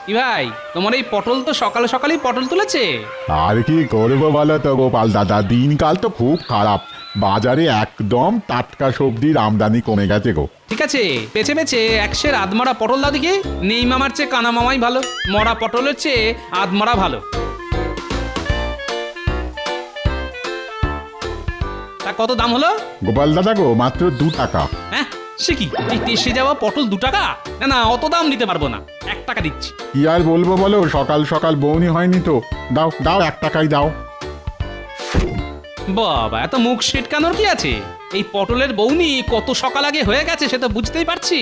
কি ভাই, তোমার এই পটল তো সকাল সকালই পটল তুলেছে। আর কি করবো বলো তো গোপাল দাদা, দিনকাল তো খুব খারাপ। বাজারে একদম টাটকা সবজির আমদানি কমে গেছে গো। ঠিক আছে, বেছে বেছে একশের আধমরা পটল দাও দেখি। নেই মামার চেয়ে কানা মামাই ভালো, মরা পটলের চেয়ে আধমরা ভালো। তা কত দাম হলো? গোপাল দাদা গো, মাত্র 2 টাকা। হ্যাঁ, সে কি, এই টেসে যাওয়া পটল 2 টাকা? না না, অত দাম দিতে পারবো না, 1 টাকা দিচ্ছি। কি আর বলবো বলো, সকাল সকাল বউনি হয়নি তো। দাও দাও, 1 টাকাই দাও। বাবা, এত মুখ সেটকানোর কি আছে? এই পটলের বৌনি কত সকাল আগে হয়ে গেছে সে তো বুঝতেই পারছি।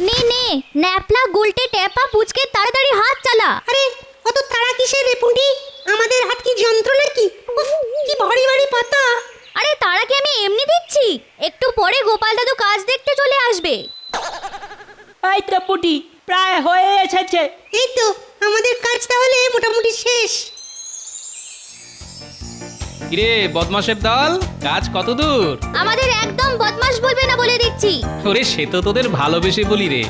নে নে, ন্যাপলা গুলটে টেপা পুচকে তাড়াতাড়ি হাত চালা। আরে অত তাড়া কিসের রে পুঁটি? আমাদের হাত কি যন্ত্র নাকি? উফ, কি ভারী ভারী পাতা। আরে তারা কি আমি এমনি দিচ্ছি? একটু পরে গোপাল দাদু কাজ দেখতে চলে আসবে। এই তো পুটি প্রায় হয়ে এসেছে। এই তো আমাদের কাজ তাহলে মোটামুটি শেষ। কিরে বদমাশের দল, কাজ কত দূর? আমাদের একদম বদমাশ বলবে না বলে দিচ্ছি। ওরে, সে তো তোদের ভালোবেসে বলি রে।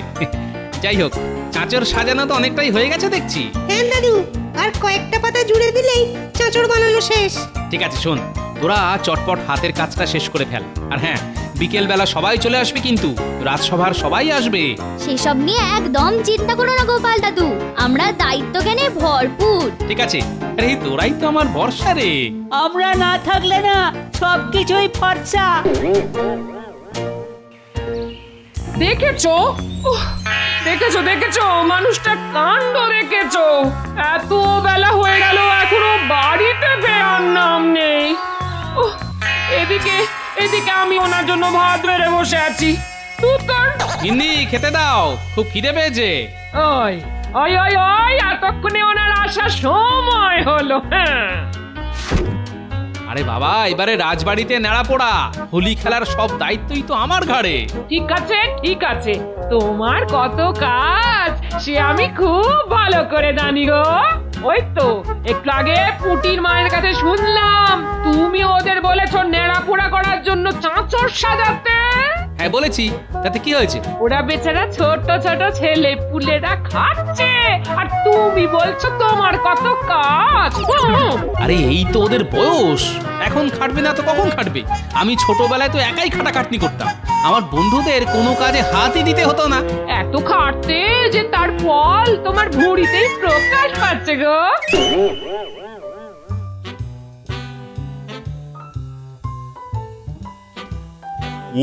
যাই হোক, চাঁচর সাজানো তো অনেকটাই হয়ে গেছে দেখছি। হ্যাঁ দাদু, আর কয়েকটা পাতা জুড়ে দিলেই চাঁচড় বানানো শেষ। ঠিক আছে, শোন, তোরা চটপট হাতের কাজটা শেষ করে ফেল। আর হ্যাঁ, বিকেল বেলা সবাই চলে আসবে কিন্তু, রাজসভার সবাই আসবে। সেসব নিয়ে একদম চিন্তা করো না গোপাল দাদু, আমরা দায়িত্ব জ্ঞানে ভরপুর। ঠিক আছে, আরে তোরাই তো আমার ভরসা রে। আমরা না থাকলে না সবকিছুই ফর্সা। দেখেছো? উহ, দেখেছো দেখেছো মানুষটার কাণ্ড দেখেছো? এত বেলা হয়ে গেল এখনো বাড়িতে ফেরার নাম নেই। উহ, এদিকে এদিকে আমি ওনার জন্য ভাত বেড়ে বসে আছি। তোর গিন্নি, খেতে দাও, খুব খিদে পেয়েছে। ওই ওই ওই ওই এতক্ষণে ওনার আসার সময় হলো। হ্যাঁ, আরে বাবা, এবারে রাজবাড়িতে নেড়া পোড়া, হোলি খেলার সব দায়িত্বই তো আমার ঘাড়ে। ঠিক আছে ঠিক আছে, তোমার কত কাজ সে আমি খুব ভালো করে জানি গো। ওই তো একটু আগে পুটির মায়ের কাছে শুনলাম তুমি ওদের বলেছো নেড়াপোড়া করার জন্য চাঁচর সাজাতে। হ্যাঁ বলেছি, তাতে কি হয়েছে? ওরা বেচারা ছোট ছোট ছেলে পুলেরা খাচ্ছে আর তুমি বলছো তোমার কত কাজ। আরে এই তো ওদের বয়স, এখন খাটবে না তো কখন খাটবে? আমি ছোটবেলায় তো একাই খাটাখাটনি করতাম, আমার বন্ধুদের কোনো কাজে হাতই দিতে হতো না। এত খাটতে যে তার ফল তোমার ভুঁড়িতেই প্রকাশ পাচ্ছে গো।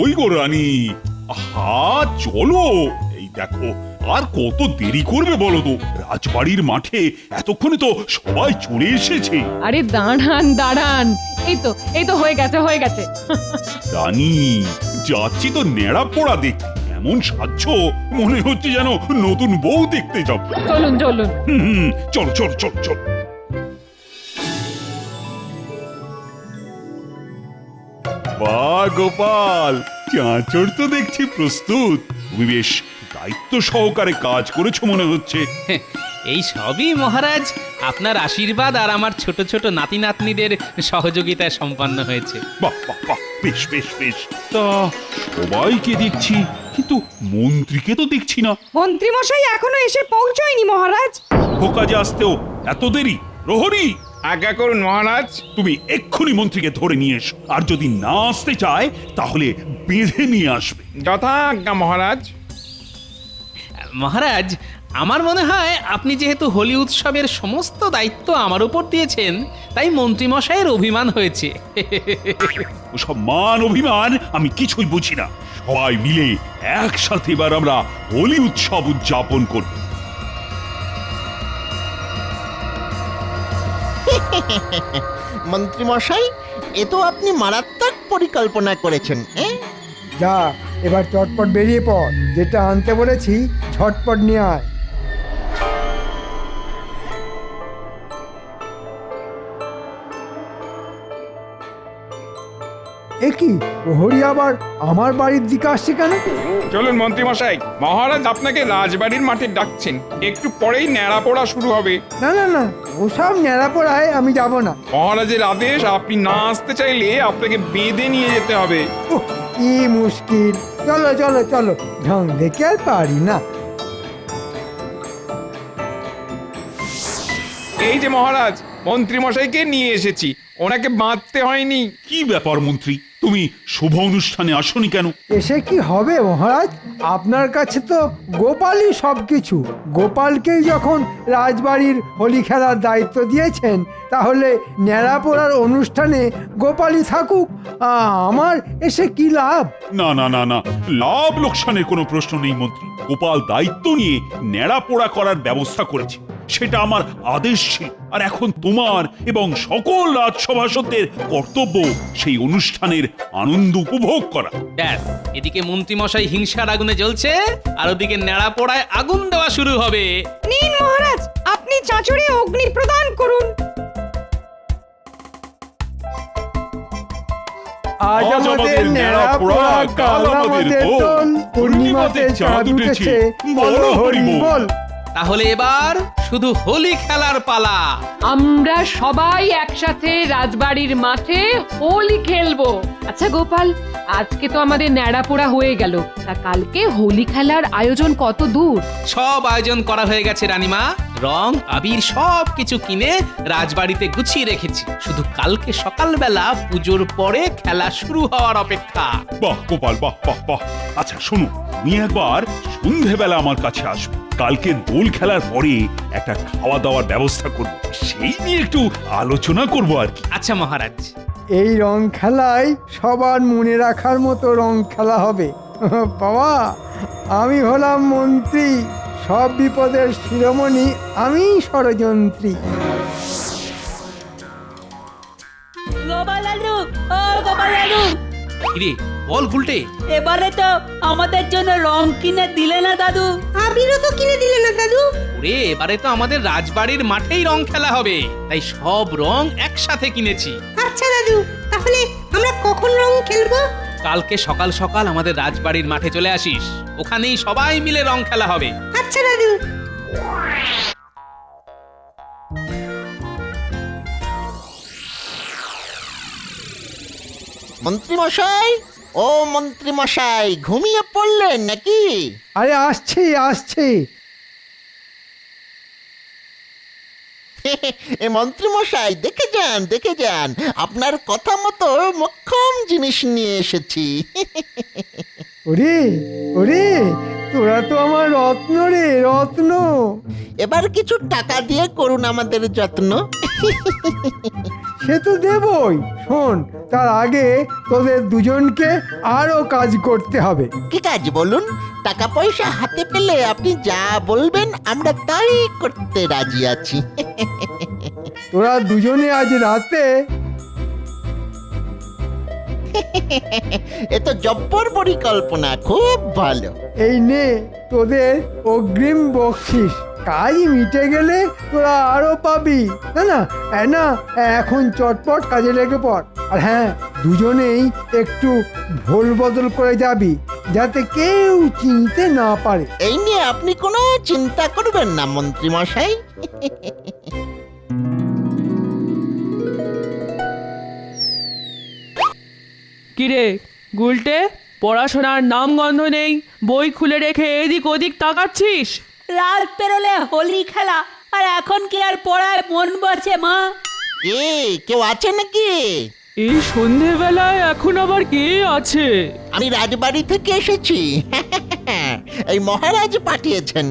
ওই গো রানী, আহা চলো। এই দেখো, আর কত দেরি করবে বলো তো? রাজবাড়ির মাঠে এতক্ষণে তো সবাই চলে এসেছে। আরে দাঁড়ান দাঁড়ান, এই তো হয়ে গেছে হয়ে গেছে। রানী, যাচ্ছি তো নেড়া পোড়া দেখতে, এমন সাজছ মনে হচ্ছে যেন নতুন বউ দেখতে যাব। চলুন চলুন। চলো চলো চলো চলো। বাহ গোপাল, চাঁচড় তো দেখছি প্রস্তুত। তুমি বেশ দায়িত্ব সহকারে কাজ করেছো মনে হচ্ছে। এই সবই মহারাজ আপনার আশীর্বাদ আর আমার ছোট ছোট নাতি নাতনিদের সহযোগিতায় সম্পন্ন হয়েছে। বাহ বাহ বাহ, বেশ বেশ বেশ। তা সবাইকে দেখছি, কিন্তু মন্ত্রীকে তো দেখছি না। মন্ত্রী মশাই এখনো এসে পৌঁছয়নি মহারাজ। কাজে আসতেও এত দেরি? প্রহরী, আজ্ঞা করুন মহারাজ। তুমি এক্ষুনি মন্ত্রীকে ধরে নিয়ে এসো, আর যদি না আসতে চায় তাহলে বেঁধে নিয়ে আসবে। যথা আজ্ঞা মহারাজ। মহারাজ, আমার মনে হয় আপনি যেহেতু হোলি উৎসবের সমস্ত দায়িত্ব আমার উপর দিয়েছেন, তাই মন্ত্রীমশাইয়ের অভিমান হয়েছে। ওসব মান অভিমান আমি কিছুই বুঝি না। সবাই মিলে একসাথে এবার আমরা হোলি উৎসব উদযাপন করব। মন্ত্রী মশাই, এ তো আপনি মারাত্মক পরিকল্পনা করেছেন। যা, এবার চটপট বেরিয়ে পড়, যেটা আনতে বলেছি ঝটপট নিয়ে আয়। এ কি প্রহরী আবার আমার বাড়ির দিকে আসছে কেন? চলুন মন্ত্রী মশাই, মহারাজ আপনাকে রাজবাড়ির মাঠে ডাকছেন। একটু পরেই ন্যাড়া পোড়া শুরু হবে। না না না, ওসব ন্যাড়া পড়ায় আমি যাব না। মহারাজের আদেশ, আপনি না আসতে চাইলে আপনাকে বেঁধে নিয়ে যেতে হবে। উহ, কি মুশকিল। চলো চলো চলো, ঢং দেখে আর পারি না। এই যে মহারাজ, মন্ত্রী মশাইকে নিয়ে এসেছি। ওনাকে বাঁধতে হয়নি। কি ব্যাপার মন্ত্রী, তুমি শুভ অনুষ্ঠানে আসনি কেন? এসে কি হবে মহারাজ? আপনার কাছে তো গোপালই সবকিছু। গোপালকেই যখন রাজবাড়ির হোলি খেলার দায়িত্ব দিয়েছেন, তাহলে ন্যাড়া পোড়ার অনুষ্ঠানে গোপালই থাকুক। আমার এসে কি লাভ? না না না না, লাভ লোকসানের কোনো প্রশ্ন নেই মন্ত্রী। গোপাল দায়িত্ব নিয়ে ন্যাড়া পোড়া করার ব্যবস্থা করেছে, সেটা আমার আদেশ ছিল। আর এখন তোমার এবং সকল রাজসভাসদের কর্তব্য সেই অনুষ্ঠানের আনন্দ উপভোগ করা। ব্যাস, এদিকে মন্ত্রীমশাই হিংসার আগুনে জ্বলছে, আর ওদিকে নেড়া পোড়ায় আগুন দেওয়া শুরু হবে। নিন মহারাজ, আপনি চাঁচড়ে অগ্নি প্রদান করুন। আজ আমাদের ন্যাড়া পোড়া, কাল আমাদের দোল, পূর্ণিমাতে চাঁদ উঠেছে, বল হরি বল। তাহলে এবার শুধু হোলি খেলার পালা। আমরা সবাই একসাথে রাজবাড়ির মাঠে হোলি খেলবো। আচ্ছা গোপাল, আজকে তো আমাদের ন্যাড়াপোড়া হয়ে গেল, তা কালকে হোলি খেলার আয়োজন কত দূর? সব আয়োজন করা হয়ে গেছে রানীমা। রং আবির সব কিছু কিনে রাজবাড়িতে গুছিয়ে রেখেছি, শুধু কালকে সকালবেলা পুজোর পরে খেলা শুরু হওয়ার অপেক্ষা। বাহ গোপাল, বাহ বাহ বাহ। আচ্ছা শোনো, তুমি একবার সন্ধেবেলা আমার কাছে আসবে। কালকে দোল খেলার পরে একটা খাওয়া দাওয়ার ব্যবস্থা করব, সেই নিয়ে একটু আলোচনা করব আর কি। আচ্ছা মহারাজ। এই রং খেলায় সবার মনে রাখার মতো রং খেলা হবে। বাবা, আমি হলাম মন্ত্রী, সব বিপদের শিরোমণি আমি, ষড়যন্ত্রী। গোপাল দাদু, ও গোপাল দাদু, কিরে বল গুলটে। এবারে তো আমাদের জন্য রং কিনে দিলে না দাদু? আবিরও তো কিনে দিলে না দাদু। ওরে, এবারে তো আমাদের রাজবাড়ির মাঠেই রং খেলা হবে, তাই সব রং একসাথে কিনেছি। আচ্ছা দাদু, তাহলে আমরা কখন রং খেলবো? কালকে সকাল সকাল আমাদের রাজবাড়ির মাঠে চলে আসিস, ওখানেই সবাই মিলে রং খেলা হবে। আচ্ছা দাদু। মন্ত্রী মশাই, ও মন্ত্রী মশাই, ঘুমিয়ে পড়লেন নাকি? আরে আসছে আসছে। এ মন্ত্রী মশাই, দেখে যান দেখে যান, আপনার কথা মতো মোক্ষম জিনিস নিয়ে এসেছি। ওরে ওরে, তোরা তো আমার রত্ন রে, রত্ন। এবার কিছু টাকা দিয়ে করুন আমাদের যত্ন। সে তো দেবই। শোন, তার আগে তোদের দুজনকে আরো কাজ করতে হবে। কি কাজ বলুন? টাকা পয়সা হাতে পেলে আপনি যা বলবেন আমরা তাই করতে রাজি আছি। তোরা দুজনে আজ রাতে এ তো জব্বর পরিকল্পনা, খুব ভালো। এই নে তোদের অগ্রিম বকশিস। কাজ মিটে গেলে তোরা আরো পাবি। না না না, এখন চটপট কাজে লেগে পড়। আর হ্যাঁ, দুজনেই একটু ভোল বদল করে যাবি, যাতে কেউ চিনতে না পারে। এই নিয়ে আপনি কোনো চিন্তা করবেন না মন্ত্রী মশাই। কিরে গুলটে, পড়াশোনার নাম গন্ধ নেই, বই খুলে রেখে এদিক ওদিক তাকাচ্ছিস? রাত পেরোলে হোলি খেলা, আর এখন কি আর পড়ায় মন বসে মা? কে, কেউ আছে নাকি? এই সন্ধেবেলায় এখন আবার কে আছে? আমি রাজবাড়ি থেকে এসেছি। এই মহারাজ পাঠিয়েছেন।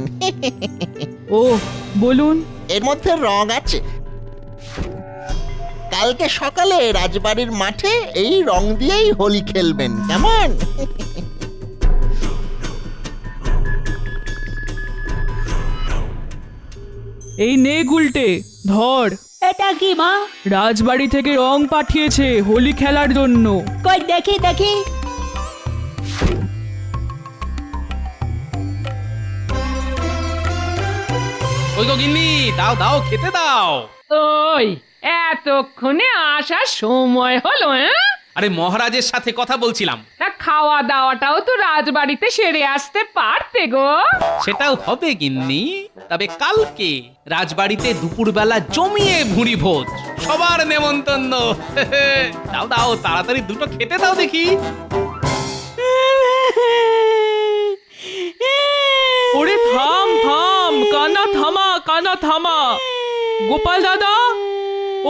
ও বলুন। এর মধ্যে রং আছে। কালকে সকালে রাজবাড়ির মাঠে এই রং দিয়েই হোলি খেলবেন, কেমন? এই নে গুলটে, ধর। এটা কি মা? রাজবাড়ি থেকে রং পাঠিয়েছে হোলি খেলার জন্য। কই দেখি দেখি। ওই গো গিন্নি, দাও দাও, খেতে দাও। ওই এতক্ষণে আসার সময় হলো? আরে মহারাজের সাথে কথা বলছিলাম। না খাওয়া দাওয়াটাও তো রাজবাড়িতে সেরে আসতে পারতে গো। সেটাও হবে গিন্নি, তবে কালকে রাজবাড়িতে দুপুরবেলা জমিয়ে ভুঁড়ি ভোজ, সবার নেমন্তন্ন। দাও দাও তাড়াতাড়ি দুটো খেতে দাও দেখি। ওরে থাম থাম, কানা থামা, কানা থামা। গোপাল দাদা,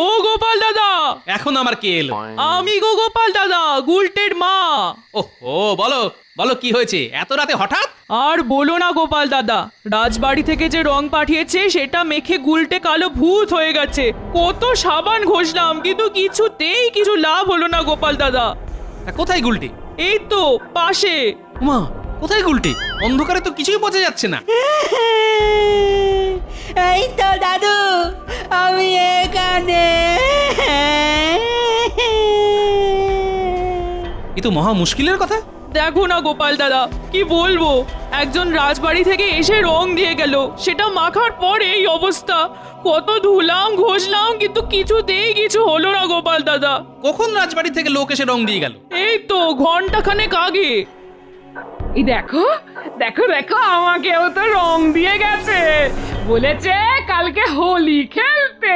ও গোপাল দাদা। এখন আমার কে এলো? আমি গো গোপাল দাদা, গুলটের মা। ওহো, বলো বলো কি হয়েছে এত রাতে হঠাৎ? আর বলো না গোপাল দাদা, রাজবাড়ি থেকে যে রং পাঠিয়েছে সেটা মেখে গুলটে কালো ভূত হয়ে গেছে। কত সাবান ঘষলাম কিন্তু কিছুতেই কিছু লাভ হলো না গোপাল দাদা। তা কোথায় গুলটে? এই তো পাশে। মা, কোথায় গুলটে? অন্ধকারে তো কিছুই বোঝা যাচ্ছে না। এই তো দাদু, আমি এখানে। এ তো মহা মুশকিলের কথা। দেখো না গোপাল দাদা, কি বলবো, একজন রাজবাড়ি থেকে এসে রং দিয়ে গেল, সেটা মাখার পরে এই অবস্থা। কত ধুলাম ঘষলাম কিন্তু কিছুতেই কিছু হলো না গোপাল দাদা। কখন রাজবাড়ি থেকে লোক এসে রং দিয়ে গেল? এই তো ঘন্টাখানেক আগে। এই দেখো দেখো দেখো, আমাকেও তো রং দিয়ে গেছে, বলেছে কালকে হোলি খেলতে।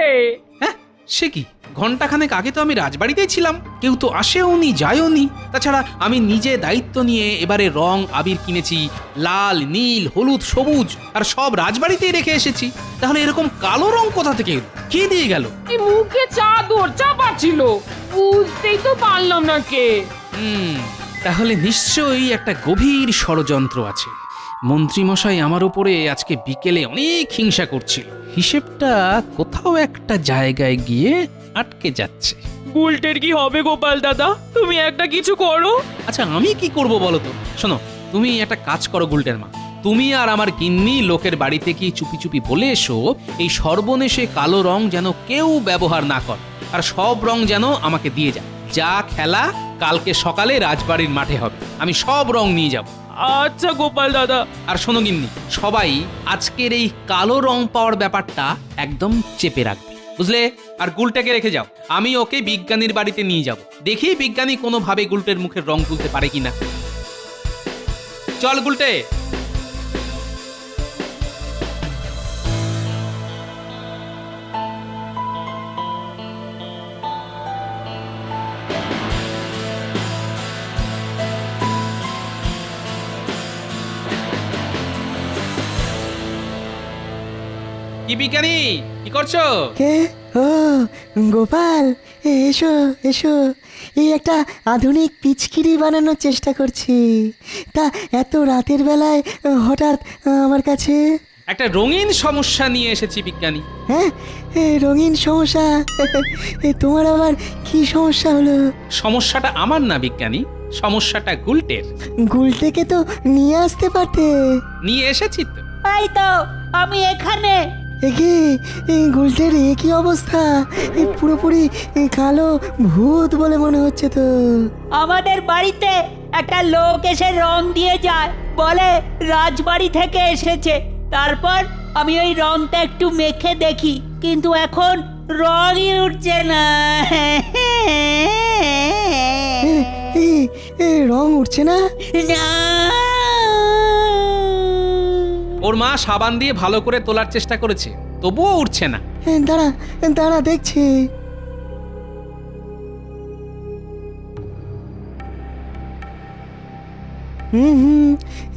হ্যাঁ, সে কি? ঘন্টাখানেক আগে তো আমি রাজবাড়িতেই ছিলাম, কেউ তো আসেওনি যায়ওনি। তাছাড়া আমি নিজে দায়িত্ব নিয়ে এবারে রং আবির কিনেছি, লাল নীল হলুদ সবুজ, আর সব রাজবাড়িতেই রেখে এসেছি। তাহলে এরকম কালো রং কোথা থেকে এলো? কে দিয়ে গেল? এই মুখে চাদর চাপা ছিল, বুঝতেই তো পারলাম না কে। তাহলে নিশ্চয়ই একটা গভীর ষড়যন্ত্র আছে। মন্ত্রীমশাই আমার উপরে আজকে বিকেলে অনেক হিংসা করছিল। হিসেবটা কোথাও একটা জায়গায় গিয়ে আটকে যাচ্ছে। গুলটের কি হবে গোপাল দাদা? তুমি একটা কিছু করো। আচ্ছা, আমি কি করব বলো তো? শোনো, তুমি একটা কাজ করো গুলটের মা, তুমি আর আমার গিন্নি লোকের বাড়িতে কি চুপি চুপি বলে এসো এই সর্বনেশে কালো রং যেন কেউ ব্যবহার না করে, আর সব রং যেন আমাকে দিয়ে যায়। যা খেলা কালকে সকালে রাজবাড়ির মাঠে হবে, আমি সব রং নিয়ে যাব। আচ্ছা গোপাল দাদা। আর শোনো গিন্নি, সবাই আজকের এই কালো রং পাওয়ার ব্যাপারটা একদম চেপে রাখবে, বুঝলে? আর গুলটাকে রেখে যাও, আমি ওকে বিজ্ঞানীর বাড়িতে নিয়ে যাব, দেখি বিজ্ঞানী কোনোভাবে গুলটের মুখের রং তুলতে পারে কিনা। চল গুলটে। কি বিজ্ঞানী, কি করছো? কে? ও গোপাল, এসো এসো। এই একটা আধুনিক পিচকিরি বানানোর চেষ্টা করছি। তা এত রাতের বেলায় হঠাৎ আমার কাছে? একটা রঙিন সমস্যা নিয়ে এসেছি বিজ্ঞানী। হ্যাঁ, রঙিন সমস্যা? তোমার আবার কি সমস্যা হলো? সমস্যাটা আমার না বিজ্ঞানী, সমস্যাটা গুলটের। গুলটেকে তো নিয়ে আসতে পারতে। নিয়ে এসেছি তো। এই তো আমি এখানে। একে গুলটের একই অবস্থা, পুরোপুরি কালো ভূত বলে মনে হচ্ছে তো। আমাদের বাড়িতে একটা লোক এসে রং দিয়ে যায়, বলে রাজবাড়ি থেকে এসেছে। তারপর আমি ওই রংটা একটু মেখে দেখি, কিন্তু এখন রঙই উঠছে না। রং উঠছে না? না, ওর মা সাবান দিয়ে ভালো করে তোলার চেষ্টা করেছে, তবুও উঠছে না। দাঁড়া দাঁড়া দেখছি।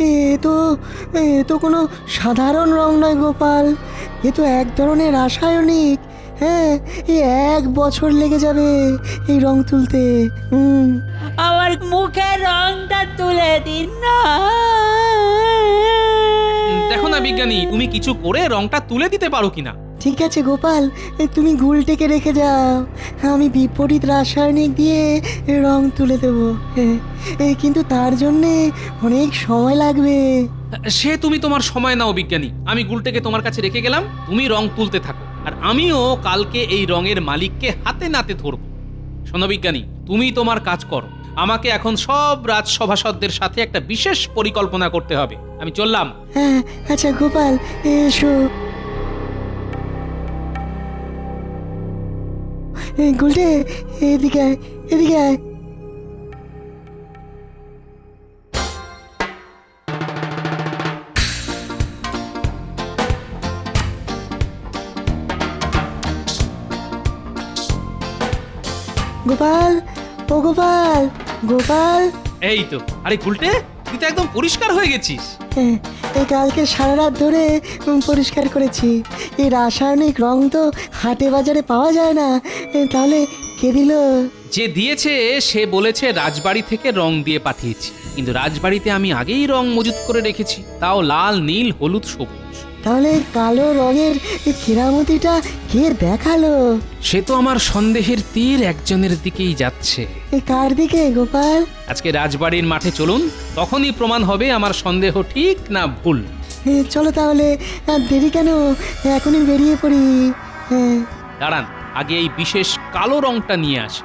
এ তো কোনো সাধারণ রং নয় গোপাল, এ তো এক ধরনের রাসায়নিক। হ্যাঁ, এই 1 বছর লেগে যাবে এই রং তুলতে। আমার মুখে রংটা তুলে দিন না। দেখো না বিজ্ঞানী, তুমি কিছু করে রংটা তুলে দিতে পারো কিনা। ঠিক আছে গোপাল, তুমি গুলটেকে রেখে যাও, আমি বিপরীত রাসায়নিক দিয়ে রং তুলে দেবো। কিন্তু তার জন্যে অনেক সময় লাগবে। সে তুমি তোমার সময় নাও বিজ্ঞানী, আমি গুলটেকে তোমার কাছে রেখে গেলাম, তুমি রং তুলতে থাকো, আর আমিও কালকে এই রঙের মালিককে হাতে নাতে ধরবো। শোনো বিজ্ঞানী, তুমি তোমার কাজ করো, আমাকে এখন সব রাজসভাসদদের সাথে একটা বিশেষ পরিকল্পনা করতে হবে। আমি চললাম। হ্যাঁ, আচ্ছা গোপাল এসো। গুলটে এদিকে আয়, এদিকে আয়। গোপাল, ও গোপাল, গোপাল। এই তো, আরে গুলটে, তুই তো একদম পরিষ্কার হয়ে গেছিস। এই কালকে সারা রাত ধরে পরিষ্কার করেছি। এই রাসায়নিক রং তো হাটে বাজারে পাওয়া যায় না। তাহলে কে দিল? যে দিয়েছে সে বলেছে রাজবাড়ি থেকে রং দিয়ে পাঠিয়েছি, কিন্তু রাজবাড়িতে আমি আগেই রং মজুত করে রেখেছি, তাও লাল, নীল, হলুদ, সবুজ। তাহলে কালো রঙের কেরামতিটা কে দেখালো? সে তো আমার সন্দেহের তীর একজনের দিকেই যাচ্ছে। কার দিকে গোপাল? আজকে রাজবাড়ির মাঠে চলুন, তখনই প্রমাণ হবে আমার সন্দেহ ঠিক না ভুল। চলো তাহলে, আর দেরি কেন, এখনই বেরিয়ে পড়ি। দাঁড়ান, আগে এই বিশেষ কালো রংটা নিয়ে আসি।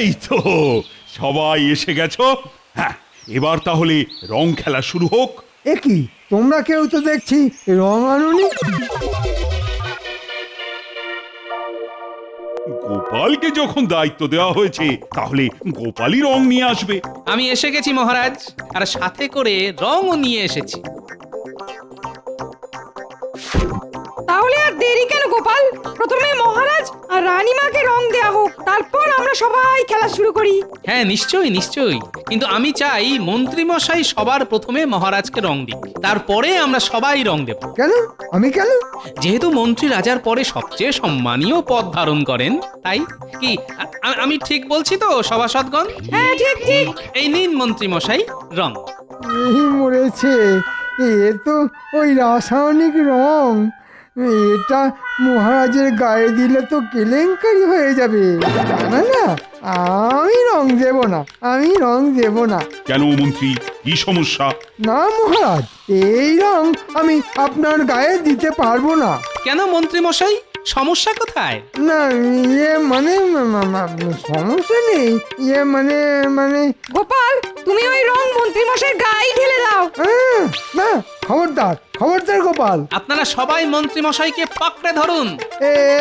এই তো সবাই এসে গেছো। হ্যাঁ, এবার তাহলে রং খেলা শুরু হোক। এ কি, তোমরা কেউ তো দেখছি রং আনুনি? গোপালকে যখন দায়িত্ব দেওয়া হয়েছে, তাহলে গোপালই রং নিয়ে আসবে। আমি এসে গেছি মহারাজ, আর সাথে করে রংও নিয়ে এসেছি। তাহলে আর দেরি কেন গোপাল? প্রথমে মহারাজ আর রানীমাকে রং দেয়া হোক, তারপর আমরা সবাই খেলা শুরু করি। হ্যাঁ, নিশ্চয়ই নিশ্চয়ই, কিন্তু আমি চাই মন্ত্রী মশাই সবার প্রথমে মহারাজকে রং দিক, তারপরে আমরা সবাই রং দেব। কেন? আমি কেন? যেহেতু মন্ত্রী রাজার পরে সবচেয়ে সম্মানীয় পদ ধারণ করেন, তাই কি আমি ঠিক বলছি তো সভাসদগণ? হ্যাঁ, ঠিক ঠিক। এই নিন মন্ত্রী মশাই রং। এই মরেছে, এ তো ওই রাসায়নিক রং। এটা মহারাজের গায়ে দিলে তো কেলেঙ্কারি হয়ে যাবে। না না, আমি রং দেব না, আমি রং দেব না। কেন মন্ত্রী, কি সমস্যা? না মহারাজ, এই রং আমি আপনার গায়ে দিতে পারবো না। কেন মন্ত্রী মশাই, সমস্যা কোথায়? না, মানে সমস্যা নেই, মানে গোপাল, তুমি ওই রং মন্ত্রী মশাই গায়ে ঢেলে দাও। না, খবরদার খবরদার গোপাল। আপনারা সবাই মন্ত্রী মশাইকে পাকড়ে ধরুন।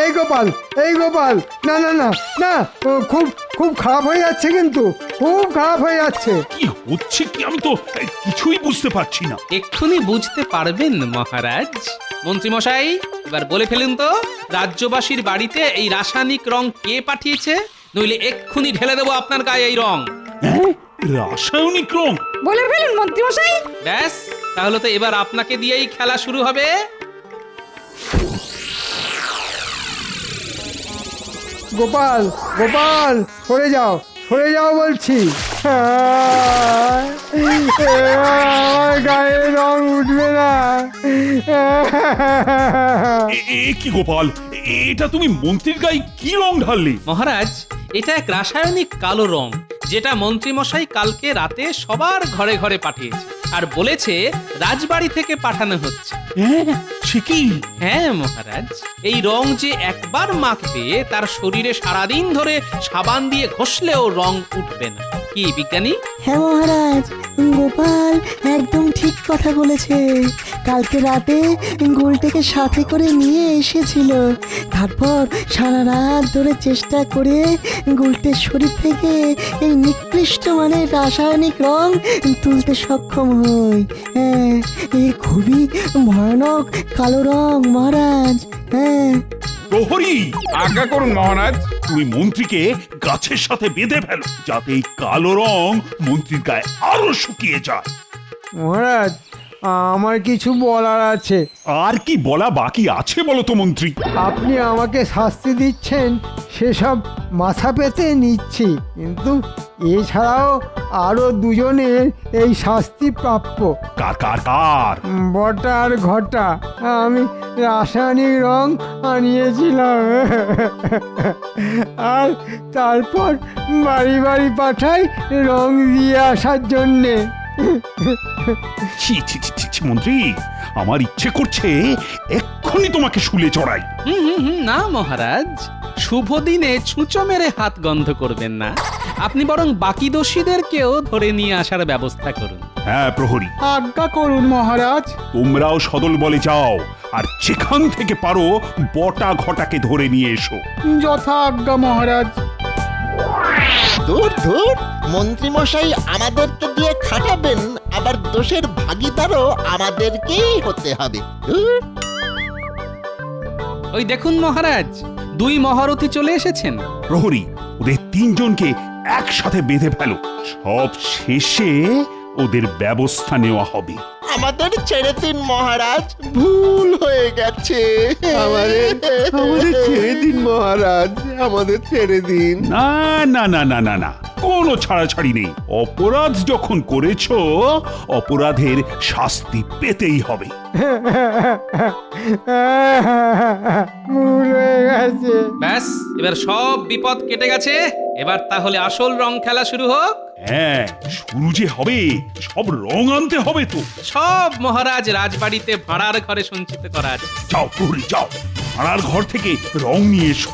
এই গোপাল, এই গোপাল, না না না না, খুব খুব খারাপ হয়ে যাচ্ছে, কিন্তু খুব খারাপ হয়ে যাচ্ছে। কি হচ্ছে কি আমি তো কিছুই বুঝতে পারছি না। এক্ষুনি বুঝতে পারবেন মহারাজ। মন্ত্রী মশাই, এবার বলে ফেলুন তো, রাজ্যবাসীর বাড়িতে এই রাসায়নিক রং কে পাঠিয়েছে? নইলে এক্ষুনি ঢেলে দেবো আপনার গায়ে এই রং। রাসায়নিক রং? বলে ফেলুন মন্ত্রী মশাই। ব্যাস, তাহলে তো এবার আপনাকে দিয়েই খেলা শুরু হবে। গোপাল, গোপাল, সরে যাও, সরে যাও বলছি। আমার গায়ে রং উঠবে না। কি গোপাল, এটা তুমি মন্ত্রীর গায়ে কি রং ঢাললে? মহারাজ, এটা এক রাসায়নিক কালো রং, যেটা মন্ত্রী মশাই কালকে রাতে সবার ঘরে ঘরে পাঠিয়েছে, আর বলেছে রাজবাড়ি থেকে পাঠানো হচ্ছে। সে কি? হ্যাঁ মহারাজ, এই রং যে একবার মাখবে তার শরীরে সারাদিন ধরে সাবান দিয়ে ঘষলেও রং উঠবে না। কি বিজ্ঞানী? হ্যাঁ মহারাজ, গোপাল একদম ঠিক কথা বলেছে। কালকে রাতে গুলটেকে সাথে করে নিয়ে এসেছিল, তারপর সারা রাত ধরে চেষ্টা করে গুলটের শরীর থেকে এই নিকৃষ্ট মানের রাসায়নিক রং তুলতে সক্ষম হই। হ্যাঁ, এই খুবই ভয়ানক কালো রং মহারাজ। হ্যাঁ। প্রহরী, আজ্ঞা করুন মহারাজ। তুমি মন্ত্রীকে গাছের সাথে বেঁধে ফেলো, যাতে এই কালো রং মন্ত্রীর গায়ে আরো শুকিয়ে যায়। মহারাজ, আমার কিছু বলার আছে। আর কি বলা বাকি আছে বলো তো মন্ত্রী? আপনি আমাকে শাস্তি দিচ্ছেন সেসব মাথা পেতে নিচ্ছি, কিন্তু এছাড়াও আরো দুজনের এই শাস্তি প্রাপ্য। কার কার কার? বটা আর ঘটা। আমি রাসায়নিক রং আনিয়েছিলাম, আর তারপর বাড়ি বাড়ি পাঠাই রং দিয়ে আসার জন্যে। ছি ছি ছি ছি ছি, মন্ত্রী, আমার ইচ্ছে করছে এক্ষুনি তোমাকে শুলে চড়াই। না মহারাজ, শুভ দিনে ছুঁচো মেরে হাত গন্ধ করবেন না, আপনি বরং বাকি দোষীদেরকেও ধরে নিয়ে আসার ব্যবস্থা করুন। হ্যাঁ প্রহরী, আজ্ঞা করুন মহারাজ। তোমরাও সদল বলে যাও, আর যেখান থেকে পারো বটা ঘটাকে ধরে নিয়ে এসো। যথা আজ্ঞা মহারাজ। দূর দূর, মন্ত্রী মশাই আমাদেরকে দিয়ে খাটাবেন, আবার দোষের ভাগীদারও আমাদেরকেই হতে হবে। ধুর। ওই দেখুন মহারাজ, 2 মহারথী চলে এসেছেন। প্রহরী, ওদের 3 জনকে একসাথে বেঁধে ফেলো, সব শেষে ওদের ব্যবস্থা নেওয়া হবে। আমাদের ছেড়ে দিন মহারাজ, ভুল হয়ে গেছে। আমাদের ছেড়ে দিন মহারাজ, আমাদের ছেড়ে দিন। না না না না না না, কোনো ছাড়াছাড়ি নেই। অপরাধ যখন করেছো, অপরাধের শাস্তি পেতেই হবে। ভুল হয়ে গেছে। ব্যাস, এবার সব বিপদ কেটে গেছে। এবার তাহলে আসল রং খেলা শুরু হোক। হ্যাঁ, শুরু যে হবে, সব রং আনতে হবে তো। সব মহারাজ রাজবাড়িতে ভাড়ার ঘরে সঞ্চিত করা আছে। যাও প্রহরী, যাও, ভাড়ার ঘর থেকে রং নিয়ে এসো।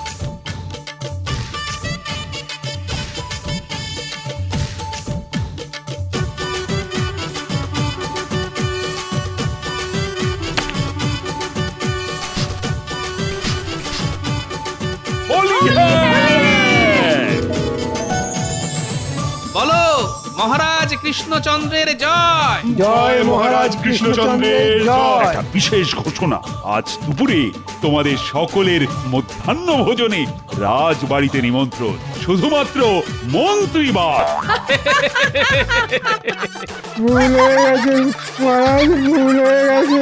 হোলি হ্যায়! বলো, মহারাজ কৃষ্ণচন্দ্রের জয়। জয় মহারাজ কৃষ্ণচন্দ্রের জয়। একটা বিশেষ ঘোষণা, আজ দুপুরে তোমাদের সকলের মধ্যাহ্ন ভোজনে রাজবাড়িতে নিমন্ত্রণ, শুধুমাত্র মন্ত্রীবার। ভুল হয়ে গেছে মহারাজ, ভুল হয়ে গেছে।